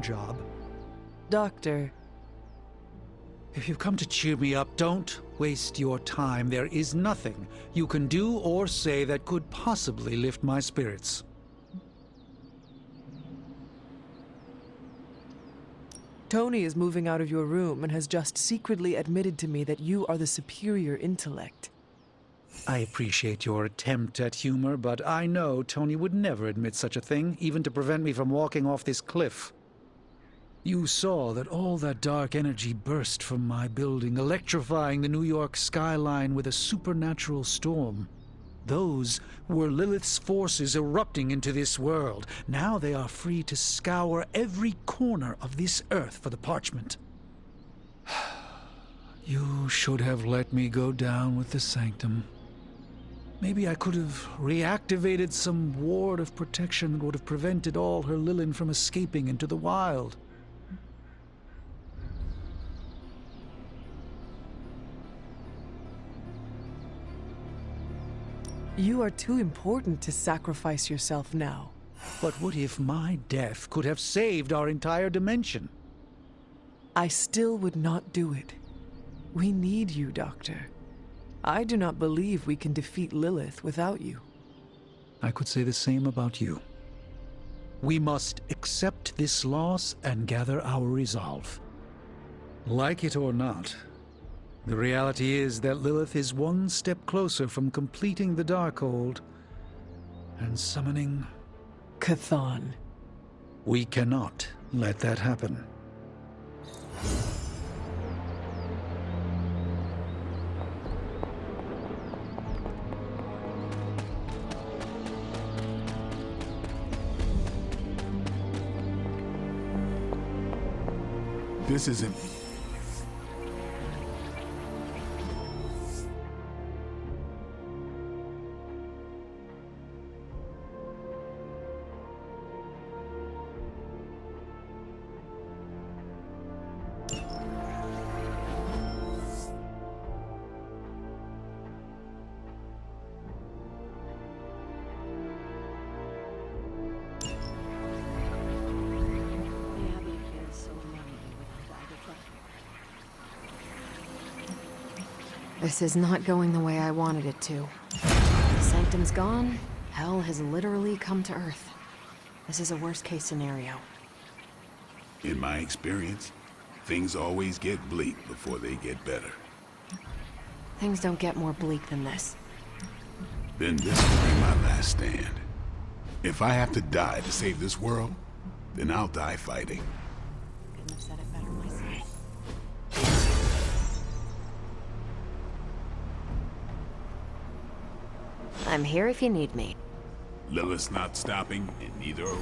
job. Doctor, If you've come to cheer me up, don't waste your time. There is nothing you can do or say that could possibly lift my spirits. Tony is moving out of your room and has just secretly admitted to me that you are the superior intellect. I appreciate your attempt at humor, but I know Tony would never admit such a thing, even to prevent me from walking off this cliff. You saw that all that dark energy burst from my building, electrifying the New York skyline with a supernatural storm. Those were Lilith's forces erupting into this world. Now they are free to scour every corner of this earth for the parchment. You should have let me go down with the Sanctum. Maybe I could have reactivated some ward of protection that would have prevented all her Lilin from escaping into the wild. You are too important to sacrifice yourself now. But what if my death could have saved our entire dimension? I still would not do it. We need you, Doctor. I do not believe we can defeat Lilith without you. I could say the same about you. We must accept this loss and gather our resolve. Like it or not, the reality is that Lilith is one step closer from completing the Darkhold and summoning... Chthon. We cannot let that happen. This isn't... This is not going the way I wanted it to. The Sanctum's gone. Hell has literally come to Earth. This is a worst-case scenario. In my experience, things always get bleak before they get better. Things don't get more bleak than this. Then this will be my last stand. If I have to die to save this world, then I'll die fighting. Couldn't have said it better myself. I'm here if you need me. Lilith's not stopping, and neither are we.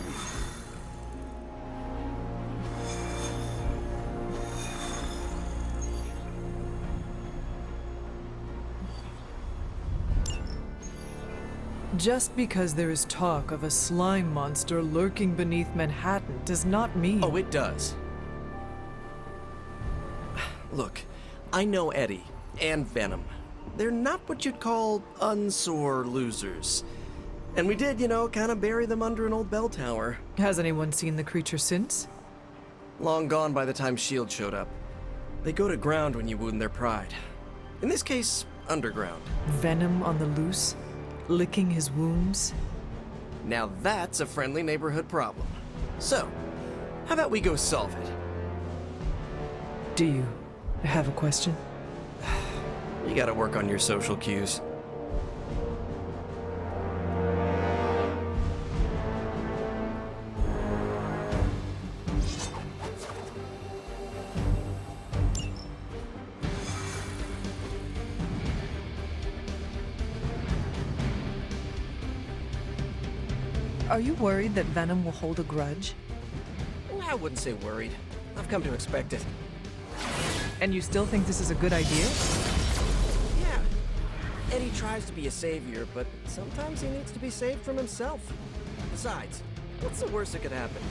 Just because there is talk of a slime monster lurking beneath Manhattan does not mean... Oh, it does. Look, I know Eddie and Venom. They're not what you'd call unsore losers. And we did, kind of bury them under an old bell tower. Has anyone seen the creature since? Long gone by the time S.H.I.E.L.D. showed up. They go to ground when you wound their pride. In this case, underground. Venom on the loose? Licking his wounds? Now that's a friendly neighborhood problem. So, how about we go solve it? Do you have a question? You gotta work on your social cues. Are you worried that Venom will hold a grudge? I wouldn't say worried. I've come to expect it. And you still think this is a good idea? Yeah. Eddie tries to be a savior, but sometimes he needs to be saved from himself. Besides, what's the worst that could happen?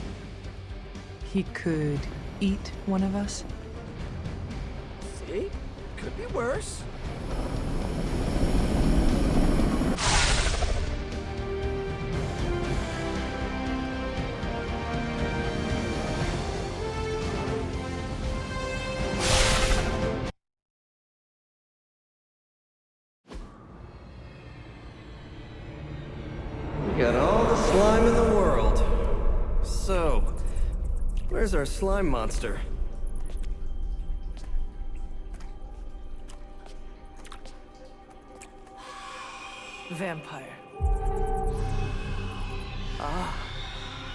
He could eat one of us? See? Could be worse. Where's our slime monster? Vampire.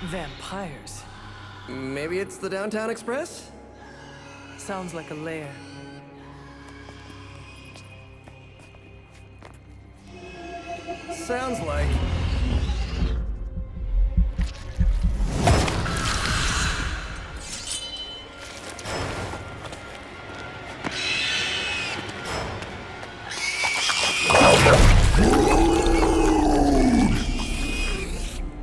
Vampires. Maybe it's the Downtown Express? Sounds like a lair. Sounds like.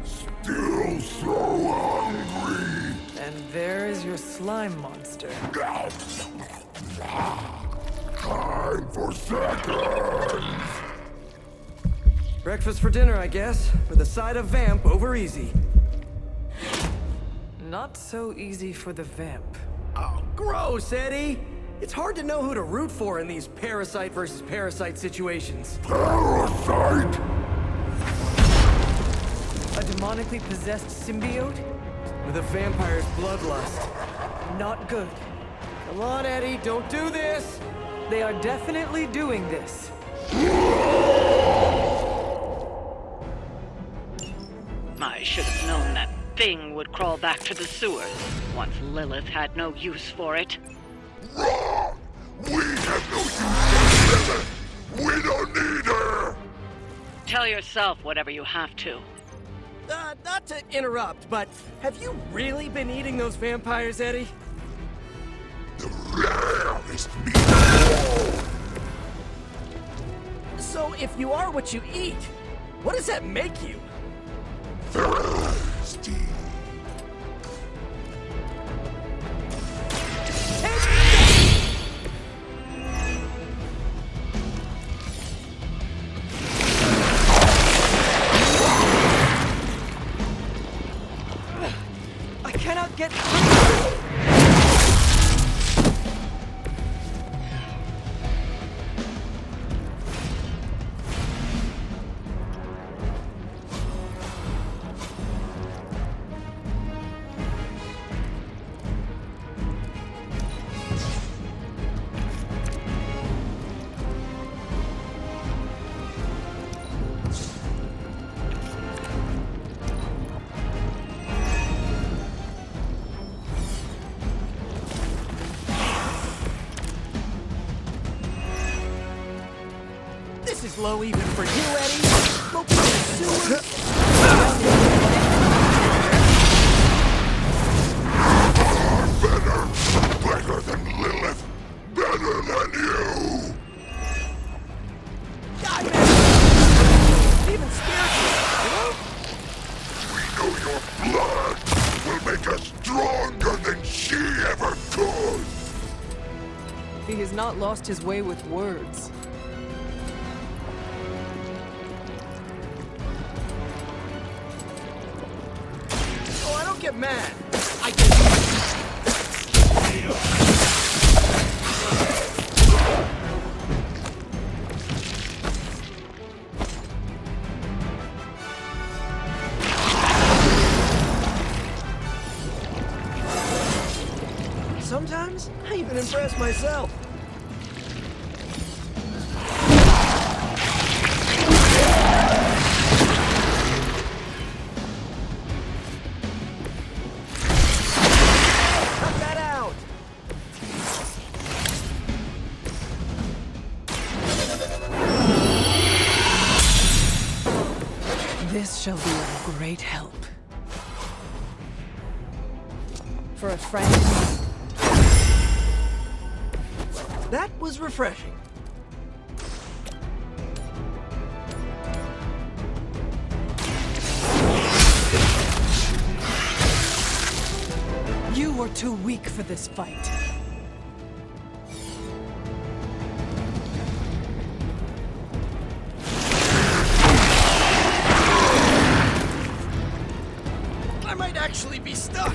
Still so hungry. And there is your slime monster. Time for seconds. Breakfast for dinner, I guess, with a side of vamp over easy. Not so easy for the vamp. Oh, gross, Eddie! It's hard to know who to root for in these parasite versus parasite situations. Parasite. A demonically possessed symbiote? With a vampire's bloodlust. Not good. Come on, Eddie, don't do this! They are definitely doing this. I should have known that thing would crawl back to the sewers once Lilith had no use for it. Wrong! We have no use for Lilith! We don't need her! Tell yourself whatever you have to. Not to interrupt, but have you really been eating those vampires, Eddie? The rarest meat. So if you are what you eat, what does that make you? Thirsty. I cannot get through. This is low even for you, Eddie. Smoking in the sewer. Better than Lilith. Better than you. God, man. Even spiritual, you know? We know your blood will make us stronger than she ever could. He has not lost his way with words. Oh, I don't get mad. I get. Sometimes I even impress myself. Cut that out. This shall be of great help. For a friend in need. That was refreshing. You were too weak for this fight. I might actually be stuck.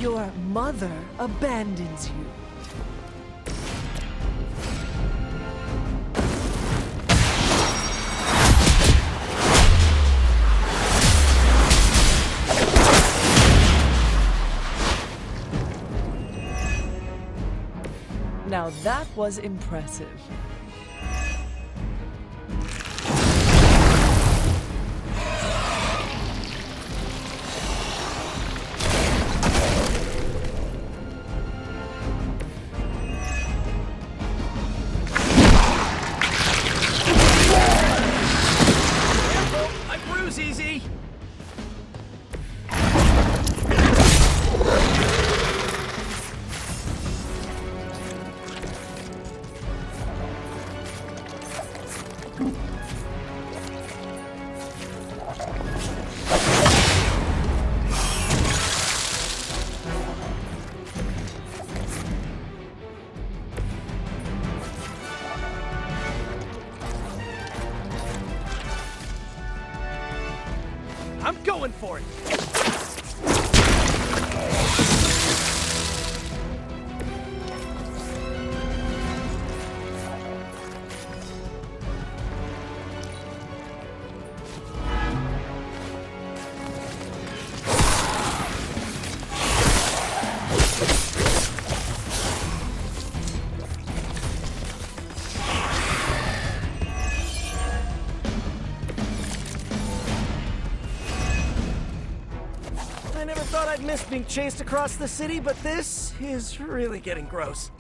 Your mother abandons you. Now that was impressive. I bruise easy. I'm going for it. I never thought I'd miss being chased across the city, but this is really getting gross.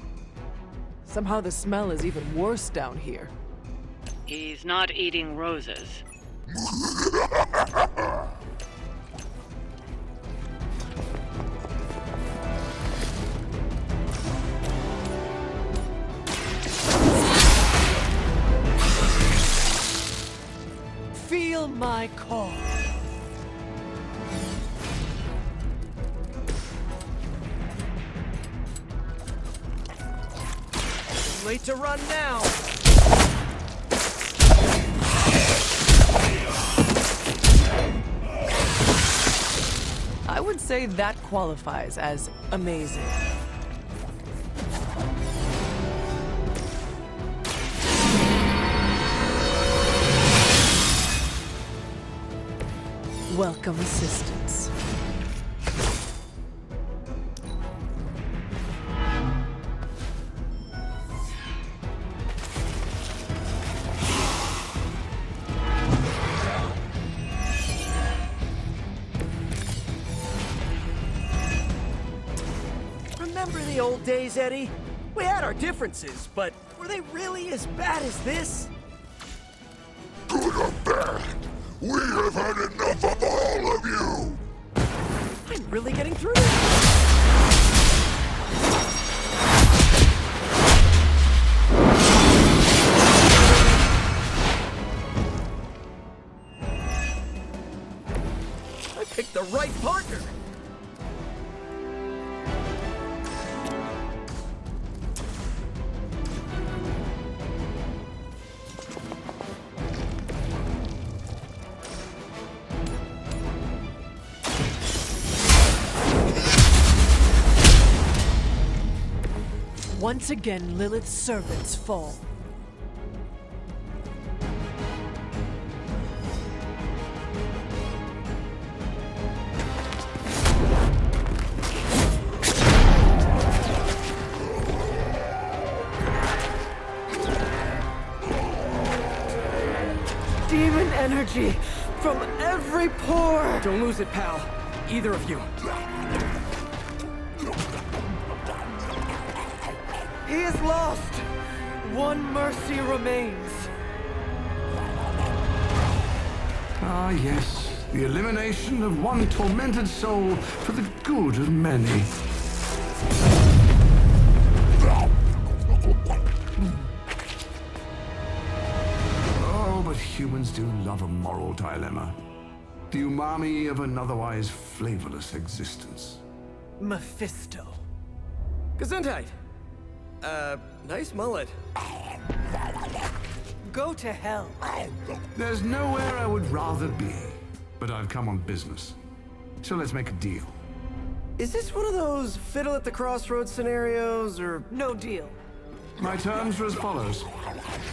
Somehow the smell is even worse down here. He's not eating roses. Feel my call. Late to run now. I would say that qualifies as amazing. Welcome assistance. Remember the old days, Eddie? We had our differences, but were they really as bad as this? Good or bad, we have had enough of all of you! I'm really getting through. I picked the right partner. Once again, Lilith's servants fall. Demon energy from every pore. Don't lose it, pal. Either of you. He is lost. One mercy remains. Ah, yes. The elimination of one tormented soul for the good of many. Oh, but humans do love a moral dilemma. The umami of an otherwise flavorless existence. Mephisto. Gesundheit. Nice mullet. Go to hell. There's nowhere I would rather be, but I've come on business. So let's make a deal. Is this one of those fiddle at the crossroads scenarios, or... No deal. My terms are as follows.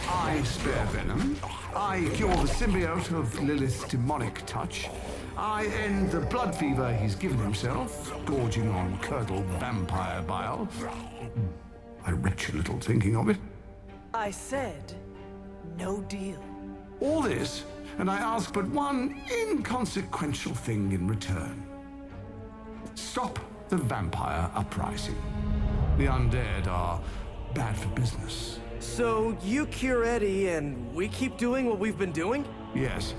I spare Venom. I cure the symbiote of Lilith's demonic touch. I end the blood fever he's given himself, gorging on curdled vampire bile. I retch a little thinking of it. I said, no deal. All this, and I ask but one inconsequential thing in return. Stop the vampire uprising. The undead are bad for business. So you cure Eddie, and we keep doing what we've been doing? Yes.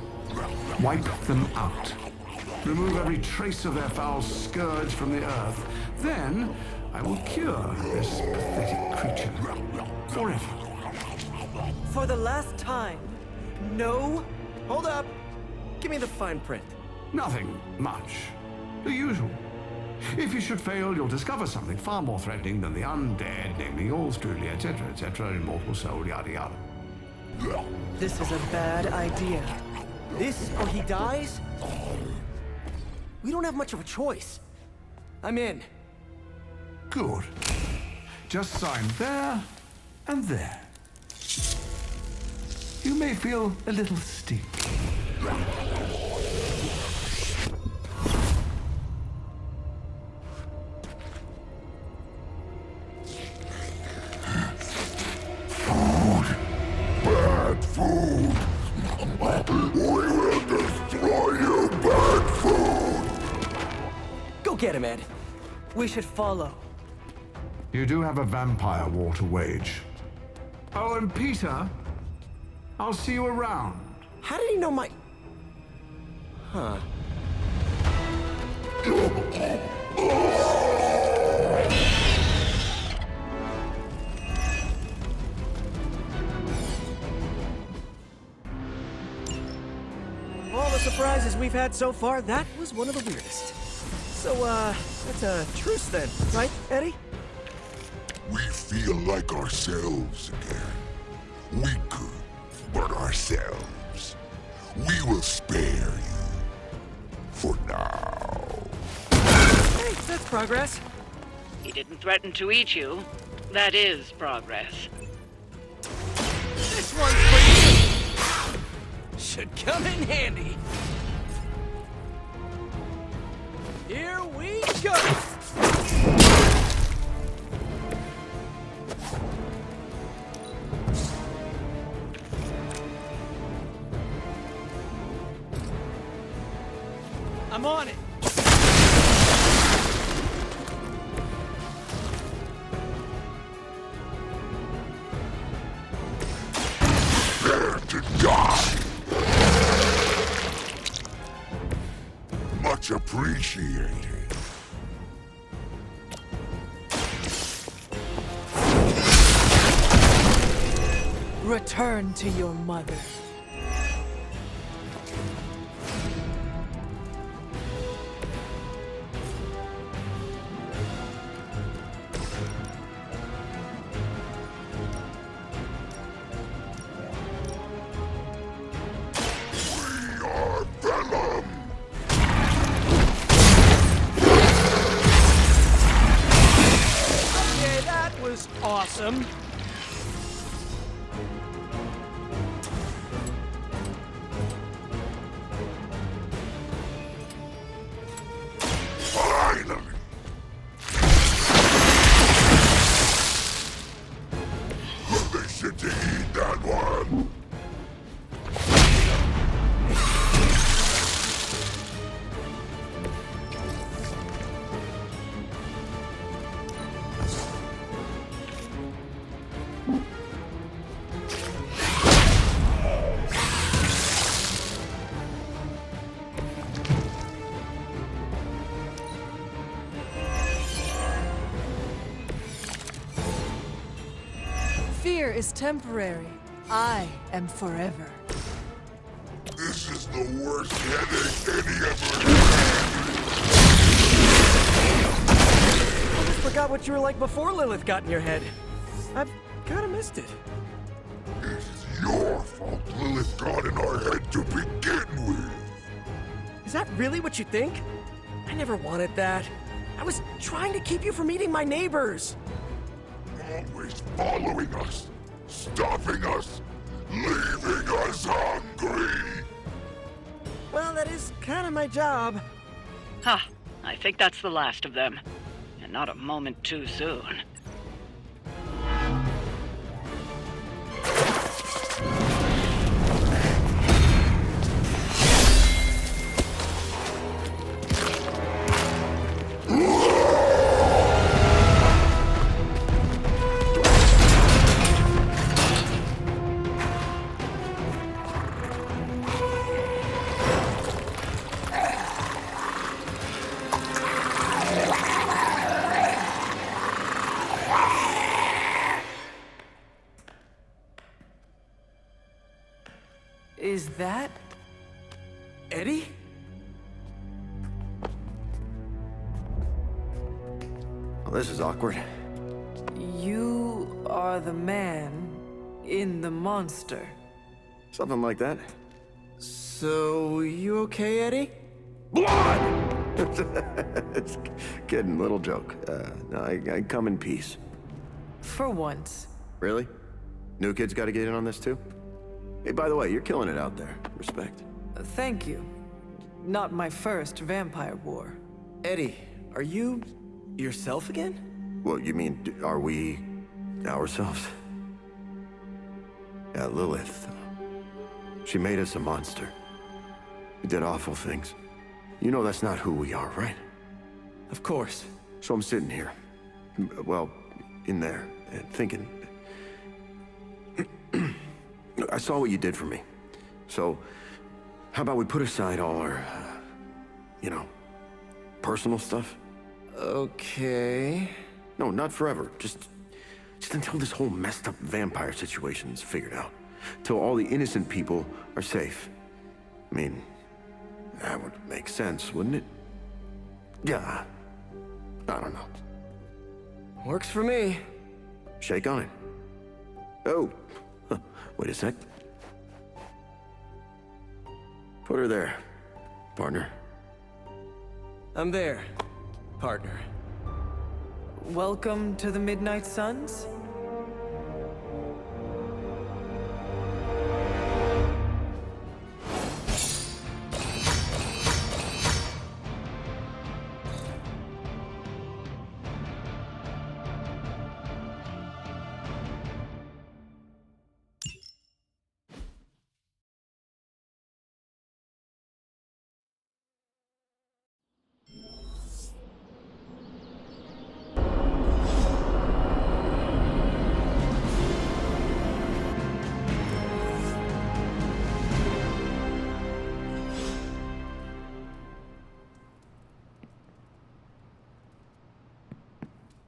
Wipe them out. Remove every trace of their foul scourge from the earth. Then I will cure this pathetic creature forever. For the last time, no. Hold up. Give me the fine print. Nothing much. The usual. If you should fail, you'll discover something far more threatening than the undead, namely yours truly, etc., immortal soul, yada yada. This is a bad idea. This or he dies? We don't have much of a choice. I'm in. Good. Just sign there and there. You may feel a little sting. Bad food! We will destroy you, bad food! Go get him, Ed. We should follow. You do have a vampire war to wage. Oh, and Peter, I'll see you around. How did he know my... Huh. Of all the surprises we've had so far, that was one of the weirdest. So, that's a truce then, right, Eddie? We feel like ourselves again. Weaker, but ourselves. We will spare you. For now. Hey, that's progress. He didn't threaten to eat you. That is progress. This one's for you! Should come in handy. Here we go! I'm on it! Prepare to die! Much appreciated. Return to your mother. We are Venom! Okay, that was awesome. Finally! They should eat that one! Fear is temporary. I am forever. This is the worst headache Eddie ever had! I forgot what you were like before Lilith got in your head. I've kinda missed it. It's your fault Lilith got in our head to begin with! Is that really what you think? I never wanted that. I was trying to keep you from eating my neighbors. Always following us, stopping us, leaving us hungry. Well, that is kind of my job. Ha! I think that's the last of them. And not a moment too soon. Is that... Eddie? Well, this is awkward. You are the man in the monster? Something like that. So, you okay, Eddie? Blood! It's kidding, little joke. No, I come in peace. For once. Really? New kids gotta get in on this too? Hey, by the way, you're killing it out there. Respect. Thank you. Not my first vampire war. Eddie, are you yourself again? Well, you mean, are we ourselves? Yeah, Lilith. She made us a monster. We did awful things. You know that's not who we are, right? Of course. So I'm sitting here, well, in there, thinking. I saw what you did for me. So, how about we put aside all our, personal stuff? Okay. No, not forever. Just until this whole messed up vampire situation is figured out. Till all the innocent people are safe. I mean, that would make sense, wouldn't it? Yeah. I don't know. Works for me. Shake on it. Oh, wait a sec. Put her there, partner. I'm there, partner. Welcome to the Midnight Suns?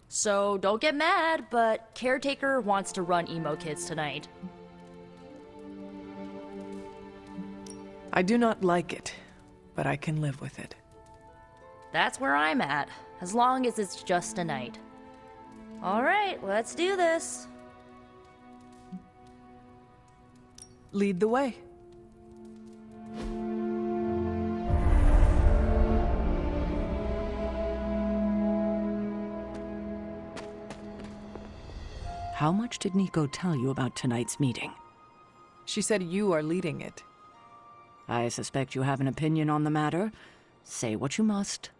So don't get mad, but Caretaker wants to run Emo Kids tonight. I do not like it, but I can live with it. That's where I'm at, as long as it's just a night. Alright, let's do this. Lead the way. How much did Nico tell you about tonight's meeting? She said you are leading it. I suspect you have an opinion on the matter. Say what you must.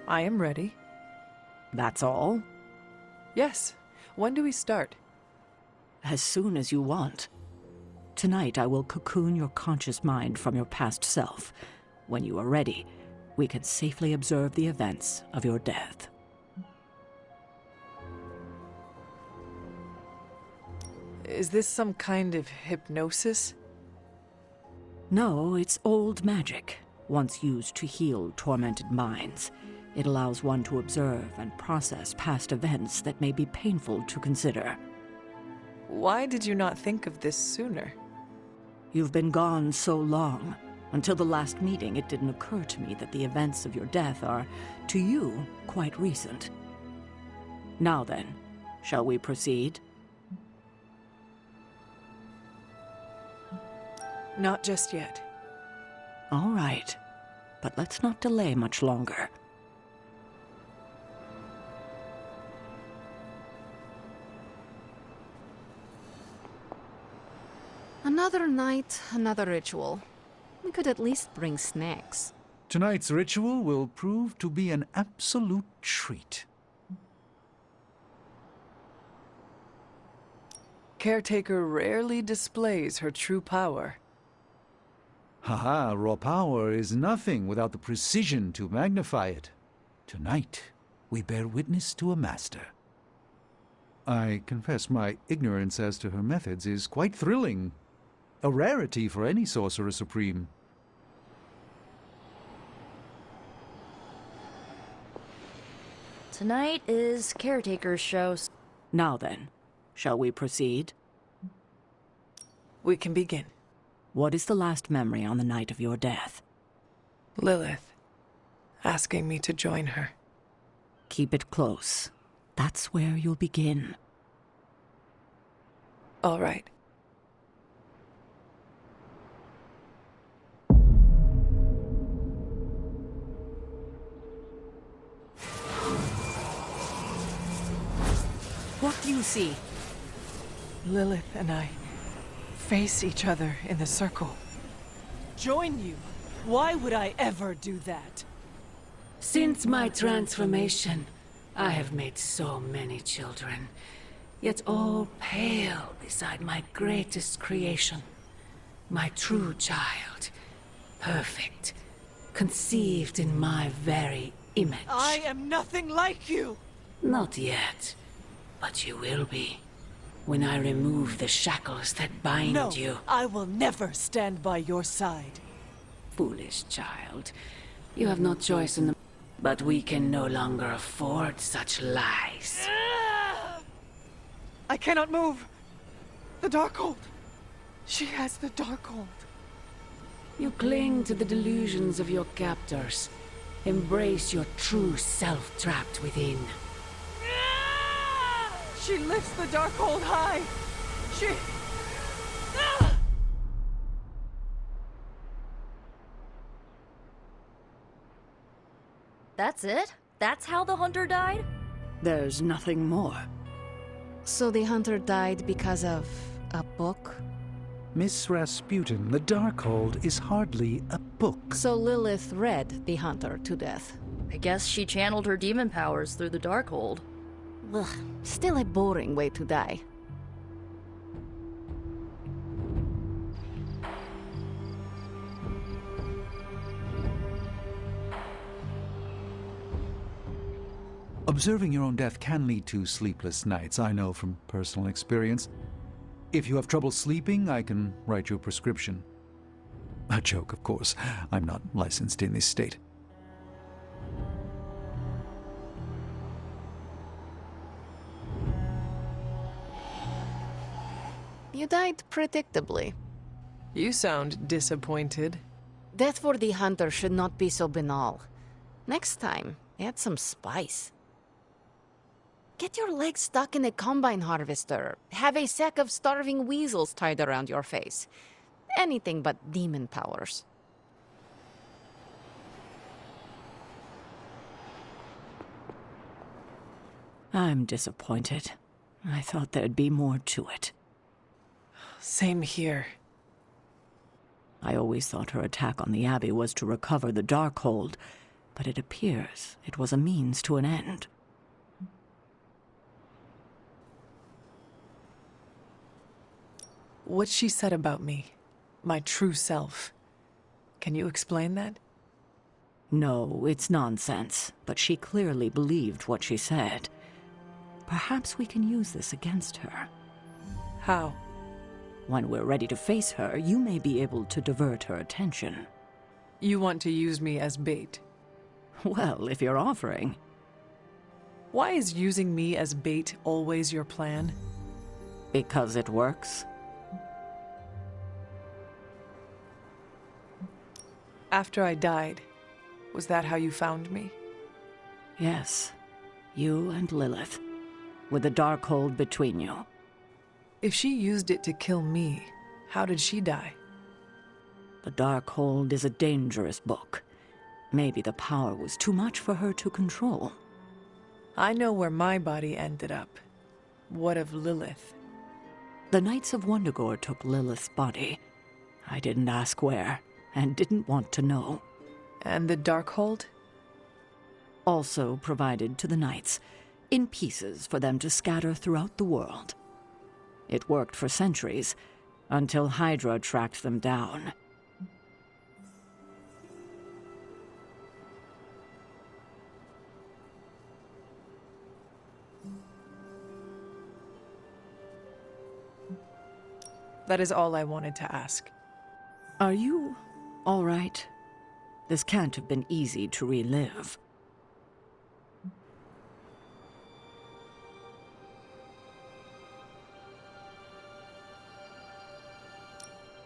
I am ready. That's all? Yes. When do we start? As soon as you want. Tonight I will cocoon your conscious mind from your past self. When you are ready, we can safely observe the events of your death. Is this some kind of hypnosis? No, it's old magic, once used to heal tormented minds. It allows one to observe and process past events that may be painful to consider. Why did you not think of this sooner? You've been gone so long. Until the last meeting, it didn't occur to me that the events of your death are, to you, quite recent. Now then, shall we proceed? Not just yet. All right. but let's not delay much longer. Another night, another ritual. We could at least bring snacks. Tonight's ritual will prove to be an absolute treat. Caretaker rarely displays her true power. Haha, raw power is nothing without the precision to magnify it. Tonight, we bear witness to a master. I confess my ignorance as to her methods is quite thrilling. A rarity for any Sorcerer Supreme. Tonight is Caretaker's show. Now then, shall we proceed? We can begin. What is the last memory on the night of your death? Lilith, asking me to join her. Keep it close. That's where you'll begin. All right. What do you see? Lilith and I face each other in the circle. Join you? Why would I ever do that? Since my transformation, I have made so many children, yet all pale beside my greatest creation. My true child, perfect, conceived in my very image. I am nothing like you! Not yet, but you will be. When I remove the shackles that bind No, you. I will never stand by your side. Foolish child. You have no choice in the... But we can no longer afford such lies. I cannot move. The Darkhold. She has the Darkhold. You cling to the delusions of your captors. Embrace your true self trapped within. She lifts the Darkhold high. She... That's it? That's how the hunter died? There's nothing more. So the hunter died because of a book? Miss Rasputin, the Darkhold is hardly a book. So Lilith read the hunter to death. I guess she channeled her demon powers through the Darkhold. Ugh, still a boring way to die. Observing your own death can lead to sleepless nights, I know from personal experience. If you have trouble sleeping, I can write you a prescription. A joke, of course. I'm not licensed in this state. You died predictably. You sound disappointed. Death for the hunter should not be so banal. Next time, add some spice. Get your legs stuck in a combine harvester. Have a sack of starving weasels tied around your face. Anything but demon powers. I'm disappointed. I thought there'd be more to it. Same here. I always thought her attack on the Abbey was to recover the Darkhold, but it appears it was a means to an end. What she said about me, my true self. Can you explain that? No, it's nonsense, but she clearly believed what she said. Perhaps we can use this against her. How? When we're ready to face her, you may be able to divert her attention. You want to use me as bait? Well, if you're offering. Why is using me as bait always your plan? Because it works. After I died, was that how you found me? Yes. You and Lilith. With the Darkhold between you. If she used it to kill me, how did she die? The Darkhold is a dangerous book. Maybe the power was too much for her to control. I know where my body ended up. What of Lilith? The Knights of Wundagore took Lilith's body. I didn't ask where, and didn't want to know. And the Darkhold? Also provided to the Knights, in pieces for them to scatter throughout the world. It worked for centuries, until Hydra tracked them down. That is all I wanted to ask. Are you all right? This can't have been easy to relive.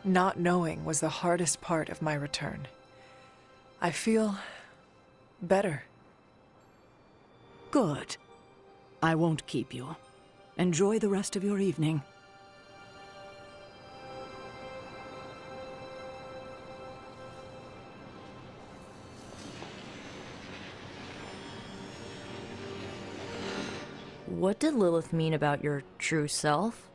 Not knowing was the hardest part of my return. I feel better. Good. I won't keep you. Enjoy the rest of your evening. What did Lilith mean about your true self?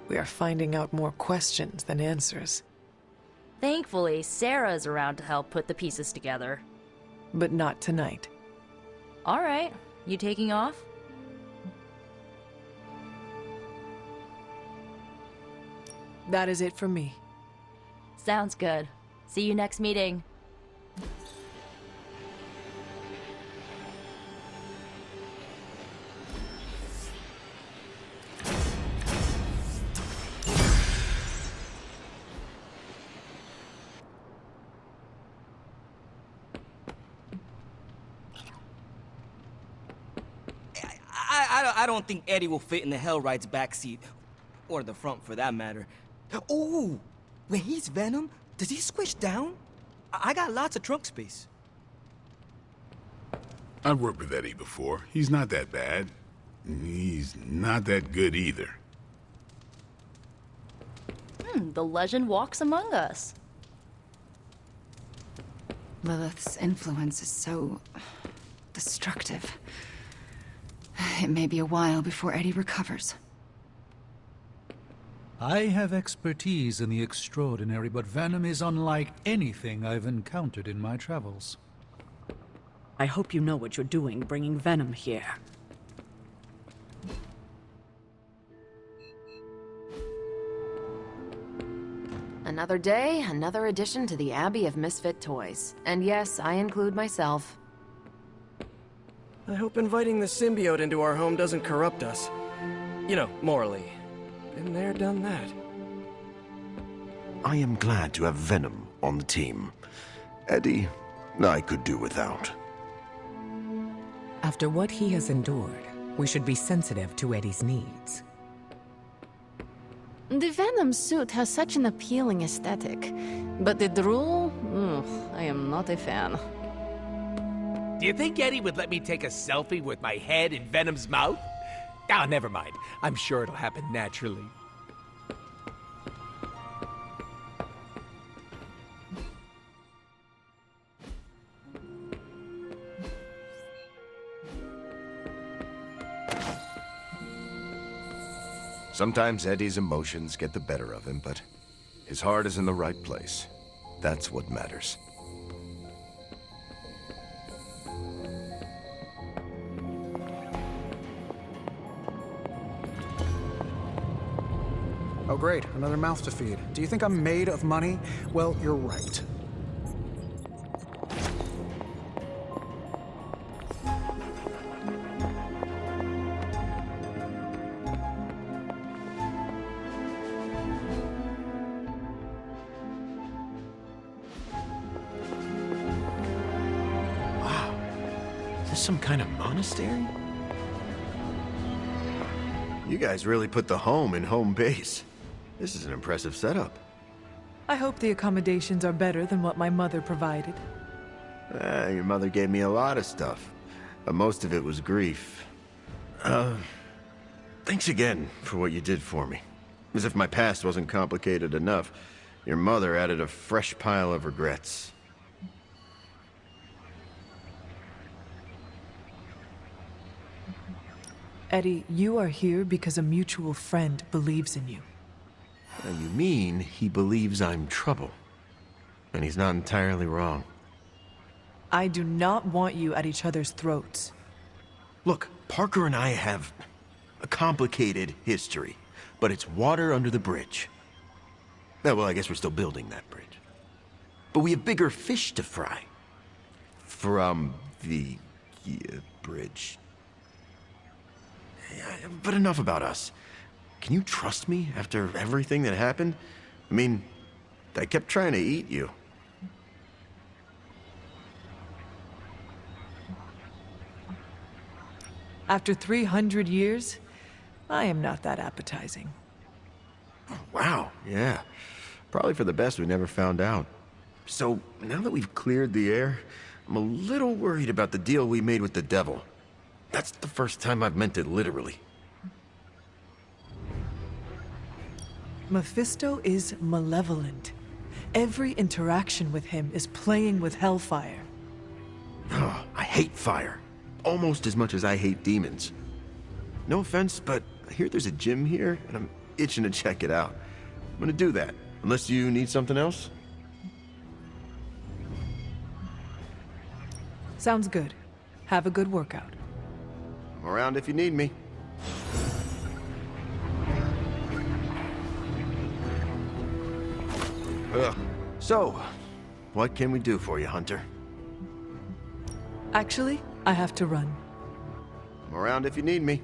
We are finding out more questions than answers. Thankfully, Sarah's around to help put the pieces together. But not tonight. Alright, you taking off? That is it for me. Sounds good. See you next meeting. I don't think Eddie will fit in the Hellride's backseat. Or the front, for that matter. Oh! When he's Venom, does he squish down? I got lots of trunk space. I've worked with Eddie before. He's not that bad. He's not that good either. The legend walks among us. Lilith's influence is so destructive. It may be a while before Eddie recovers. I have expertise in the extraordinary, but Venom is unlike anything I've encountered in my travels. I hope you know what you're doing bringing Venom here. Another day, another addition to the Abbey of Misfit Toys. And yes, I include myself. I hope inviting the symbiote into our home doesn't corrupt us. You know, morally. Been there, done that. I am glad to have Venom on the team. Eddie, I could do without. After what he has endured, we should be sensitive to Eddie's needs. The Venom suit has such an appealing aesthetic, but the drool? I am not a fan. Do you think Eddie would let me take a selfie with my head in Venom's mouth? Ah, never mind. I'm sure it'll happen naturally. Sometimes Eddie's emotions get the better of him, but his heart is in the right place. That's what matters. Oh great, another mouth to feed. Do you think I'm made of money? Well, you're right. Wow. Is this some kind of monastery? You guys really put the home in home base. This is an impressive setup. I hope the accommodations are better than what my mother provided. Your mother gave me a lot of stuff. But most of it was grief. Thanks again for what you did for me. As if my past wasn't complicated enough, your mother added a fresh pile of regrets. Eddie, you are here because a mutual friend believes in you. You mean he believes I'm trouble? And he's not entirely wrong. I do not want you at each other's throats. Look, Parker and I have a complicated history, but it's water under the bridge. Well, I guess we're still building that bridge. But we have bigger fish to fry. From the bridge. But enough about us. Can you trust me after everything that happened? I mean, I kept trying to eat you. After 300 years, I am not that appetizing. Wow, yeah. Probably for the best we never found out. So, now that we've cleared the air, I'm a little worried about the deal we made with the devil. That's the first time I've meant it literally. Mephisto is malevolent. Every interaction with him is playing with hellfire. Oh, I hate fire. Almost as much as I hate demons. No offense, but I hear there's a gym here, and I'm itching to check it out. I'm gonna do that, unless you need something else. Sounds good. Have a good workout. I'm around if you need me. So, what can we do for you, Hunter? Actually, I have to run. I'm around if you need me.